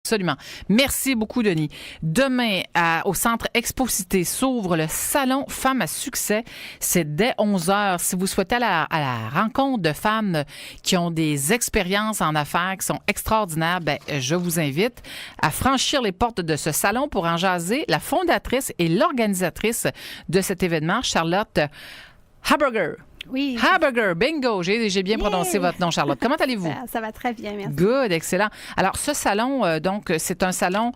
Absolument. Merci beaucoup, Denis. Demain, au Centre Exposité s'ouvre le Salon Femmes à succès. C'est dès 11h. Si vous souhaitez aller à la rencontre de femmes qui ont des expériences en affaires qui sont extraordinaires, je vous invite à franchir les portes de ce salon pour en jaser la fondatrice et l'organisatrice de cet événement, Charlotte Haberger. Oui. Haberger, bingo! J'ai bien prononcé votre nom, Charlotte. Comment allez-vous? Ça va très bien, merci. Good, excellent. Alors, ce salon, c'est un salon,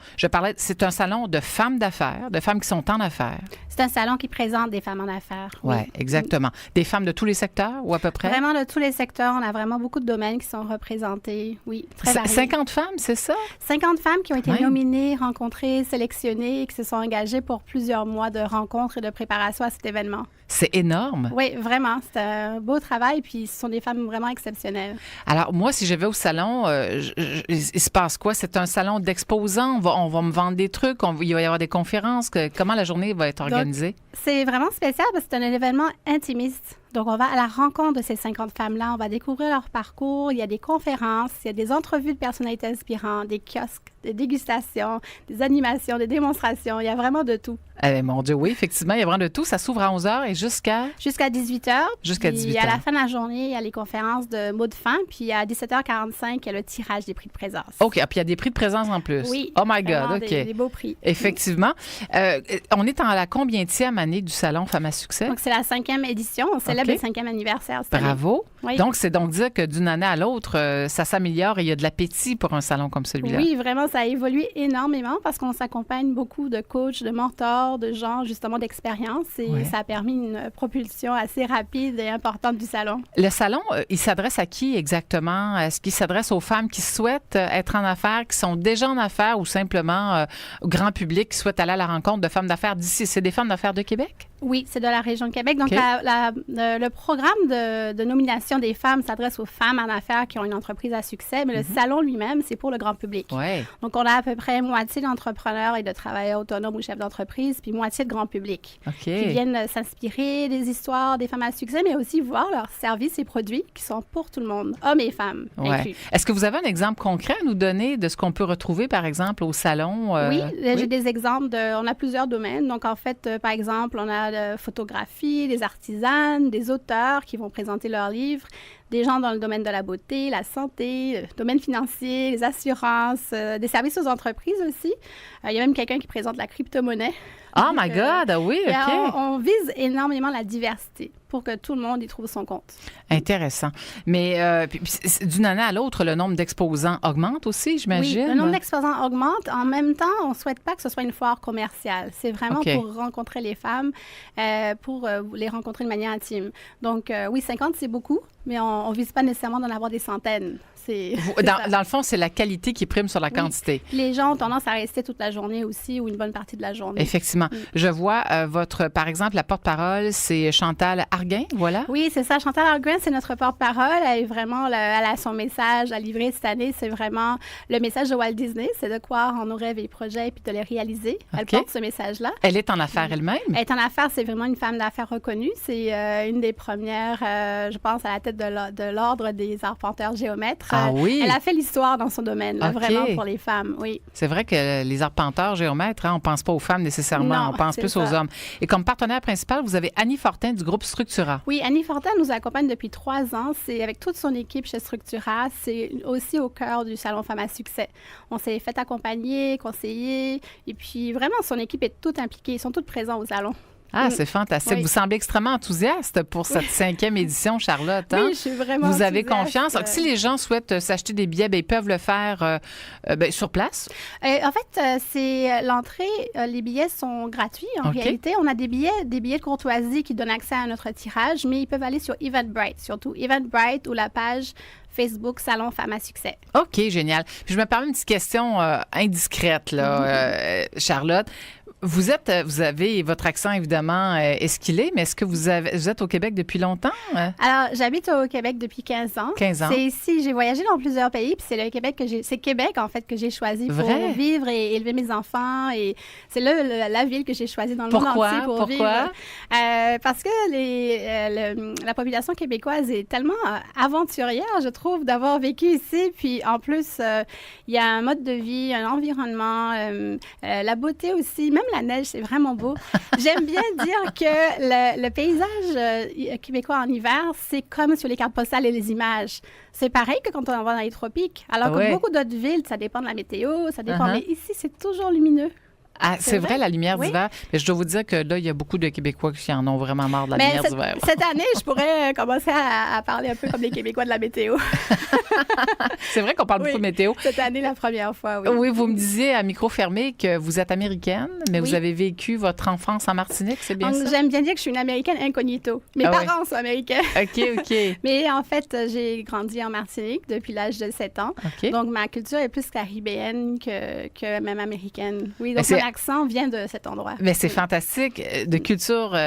c'est un salon de femmes d'affaires, de femmes qui sont en affaires. C'est un salon qui présente des femmes en affaires. Oui, exactement. Des femmes de tous les secteurs ou à peu près? Vraiment de tous les secteurs. On a vraiment beaucoup de domaines qui sont représentés. Oui, très variés. 50 femmes, c'est ça? 50 femmes qui ont été nominées, rencontrées, sélectionnées et qui se sont engagées pour plusieurs mois de rencontres et de préparation à cet événement. C'est énorme. Oui, vraiment. C'est un beau travail, puis ce sont des femmes vraiment exceptionnelles. Alors, moi, si je vais au salon, il se passe quoi? C'est un salon d'exposants? On va me vendre des trucs? Il va y avoir des conférences? Comment la journée va être organisée? Donc, c'est vraiment spécial parce que c'est un événement intimiste. Donc, on va à la rencontre de ces 50 femmes-là. On va découvrir leur parcours. Il y a des conférences, il y a des entrevues de personnalités inspirantes, des kiosques, des dégustations, des animations, des démonstrations. Il y a vraiment de tout. Mon Dieu, oui, effectivement, il y a vraiment de tout. Ça s'ouvre à 11h et jusqu'à 18h. Jusqu'à 18h. Et à la fin de la journée, il y a les conférences de mots de fin. Puis à 17h45, il y a le tirage des prix de présence. OK. Puis il y a des prix de présence en plus. Oui. Oh my God, OK. Des beaux prix. Effectivement. On est en la combienième année du Salon Femmes à succès? Donc, c'est la 5e édition. On célèbre le 5e anniversaire cette année. Bravo. Oui. Donc, c'est donc dire que d'une année à l'autre, ça s'améliore et il y a de l'appétit pour un salon comme celui-là. Oui, vraiment, ça a évolué énormément parce qu'on s'accompagne beaucoup de coachs, de mentors, de gens, justement, d'expérience. Et ça a permis une propulsion assez rapide et importante du salon. Le salon, il s'adresse à qui exactement? Est-ce qu'il s'adresse aux femmes qui souhaitent être en affaires, qui sont déjà en affaires ou simplement au grand public qui souhaitent aller à la rencontre de femmes d'affaires d'ici? C'est des femmes d'affaires de Québec? Oui, c'est de la région de Québec. Donc, le programme de nomination des femmes s'adresse aux femmes en affaires qui ont une entreprise à succès, mais le salon lui-même, c'est pour le grand public. Ouais. Donc, on a à peu près moitié d'entrepreneurs et de travailleurs autonomes ou chefs d'entreprise, puis moitié de grand public qui viennent s'inspirer des histoires des femmes à succès, mais aussi voir leurs services et produits qui sont pour tout le monde, hommes et femmes inclus. Est-ce que vous avez un exemple concret à nous donner de ce qu'on peut retrouver, par exemple, au salon? Oui, j'ai des exemples. On a plusieurs domaines. Donc, en fait, par exemple, on a de photographie, des artisanes, des auteurs qui vont présenter leurs livres, des gens dans le domaine de la beauté, la santé, le domaine financier, les assurances, des services aux entreprises aussi. Il y a même quelqu'un qui présente la crypto-monnaie. Oh my God! Oui, OK. On vise énormément la diversité pour que tout le monde y trouve son compte. Intéressant. Mais d'une année à l'autre, le nombre d'exposants augmente aussi, j'imagine? Oui, le nombre d'exposants augmente. En même temps, on ne souhaite pas que ce soit une foire commerciale. C'est vraiment pour rencontrer les femmes, pour les rencontrer de manière intime. Donc, oui, 50, c'est beaucoup, mais on ne vise pas nécessairement d'en avoir des centaines. Dans le fond, c'est la qualité qui prime sur la quantité. Les gens ont tendance à rester toute la journée aussi ou une bonne partie de la journée. Effectivement. Je vois par exemple, la porte-parole, c'est Chantal Arguin, voilà? Oui, c'est ça. Chantal Arguin, c'est notre porte-parole. Elle est vraiment, elle a son message à livrer cette année. C'est vraiment le message de Walt Disney. C'est de croire en nos rêves et projets puis de les réaliser. Elle porte ce message-là. Elle est en affaires elle-même? Elle est en affaires. C'est vraiment une femme d'affaires reconnue. C'est une des premières, je pense, à la tête de l'Ordre des arpenteurs géomètres. Ah oui? Elle a fait l'histoire dans son domaine, là, vraiment pour les femmes, oui. C'est vrai que les arpenteurs géomètres, on ne pense pas aux femmes nécessairement, non, on pense plus aux hommes. Et comme partenaire principal, vous avez Annie Fortin du groupe Structura. Oui, Annie Fortin nous accompagne depuis 3 ans. C'est avec toute son équipe chez Structura. C'est aussi au cœur du Salon Femmes à succès. On s'est fait accompagner, conseiller, et puis vraiment, son équipe est toute impliquée. Ils sont tous présents au salon. Ah, c'est fantastique. Oui. Vous semblez extrêmement enthousiaste pour cette 5e édition, Charlotte. Hein? Oui, je suis vraiment Vous avez confiance. Donc, si les gens souhaitent s'acheter des billets, ils peuvent le faire sur place? En fait, c'est l'entrée. Les billets sont gratuits. En réalité, on a des billets de courtoisie qui donnent accès à notre tirage, mais ils peuvent aller sur Eventbrite, surtout Eventbrite ou la page Facebook Salon Femmes à succès. OK, génial. Puis je me permets une petite question indiscrète, là, Charlotte. Vous avez votre accent, évidemment, esquilé, mais est-ce que vous êtes au Québec depuis longtemps? Alors, j'habite au Québec depuis 15 ans. 15 ans. C'est ici, j'ai voyagé dans plusieurs pays, puis c'est le Québec c'est Québec, en fait, que j'ai choisi pour vivre et élever mes enfants. Et c'est là la ville que j'ai choisie dans le monde entier pour vivre. Parce que la population québécoise est tellement aventurière, je trouve, d'avoir vécu ici. Puis, en plus, il y a un mode de vie, un environnement, la beauté aussi, même la neige, c'est vraiment beau. J'aime bien dire que le paysage québécois en hiver, c'est comme sur les cartes postales et les images. C'est pareil que quand on va dans les tropiques. Alors que beaucoup d'autres villes, ça dépend de la météo, ça dépend. Mais ici, c'est toujours lumineux. Ah, c'est vrai, la lumière d'hiver. Mais je dois vous dire que là, il y a beaucoup de Québécois qui en ont vraiment marre de la lumière d'hiver. Cette année, je pourrais commencer à parler un peu comme les Québécois de la météo. C'est vrai qu'on parle beaucoup de météo. Cette année, la première fois, oui. Oui, vous me disiez à micro fermé que vous êtes américaine, mais vous avez vécu votre enfance en Martinique, c'est bien ça? J'aime bien dire que je suis une Américaine incognito. Mes parents sont américains. OK. Mais en fait, j'ai grandi en Martinique depuis l'âge de 7 ans. Okay. Donc, ma culture est plus caribéenne que même américaine. Oui, donc mon accent vient de cet endroit. Mais c'est fantastique, de culture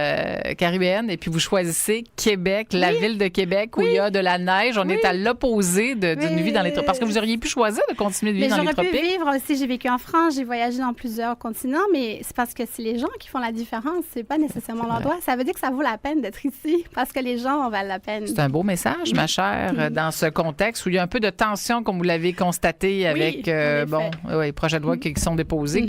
caribéenne. Et puis, vous choisissez Québec, la ville de Québec, où il y a de la neige. On est à l'opposé d'une vie dans les tropiques. Parce que vous auriez pu choisir de continuer de vivre dans les tropiques. J'aurais pu vivre aussi. J'ai vécu en France, j'ai voyagé dans plusieurs continents, mais c'est parce que c'est les gens qui font la différence. C'est pas nécessairement l'endroit. Ça veut dire que ça vaut la peine d'être ici, parce que les gens en valent la peine. C'est un beau message, ma chère, dans ce contexte où il y a un peu de tension, comme vous l'avez constaté avec, les projets de loi qui sont déposés,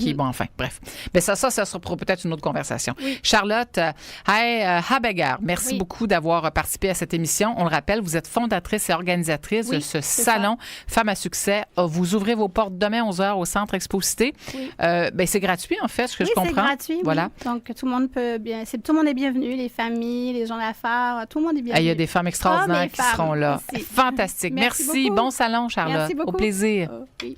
bref. Mais ça sera peut-être une autre conversation. Oui. Charlotte Habegger, merci beaucoup d'avoir participé à cette émission. On le rappelle, vous êtes fondatrice et organisatrice de ce salon Femmes à succès. Vous ouvrez vos portes demain 11h au Centre Expo-Cité. Oui. C'est gratuit, en fait, ce que je comprends. Oui, c'est gratuit. Voilà. Oui. Donc, tout le monde tout le monde est bienvenu, les familles, les gens d'affaires, tout le monde est bienvenu. Il y a des femmes extraordinaires qui seront là. Aussi. Fantastique. Merci. Bon salon, Charlotte. Merci beaucoup. Au plaisir. Oui.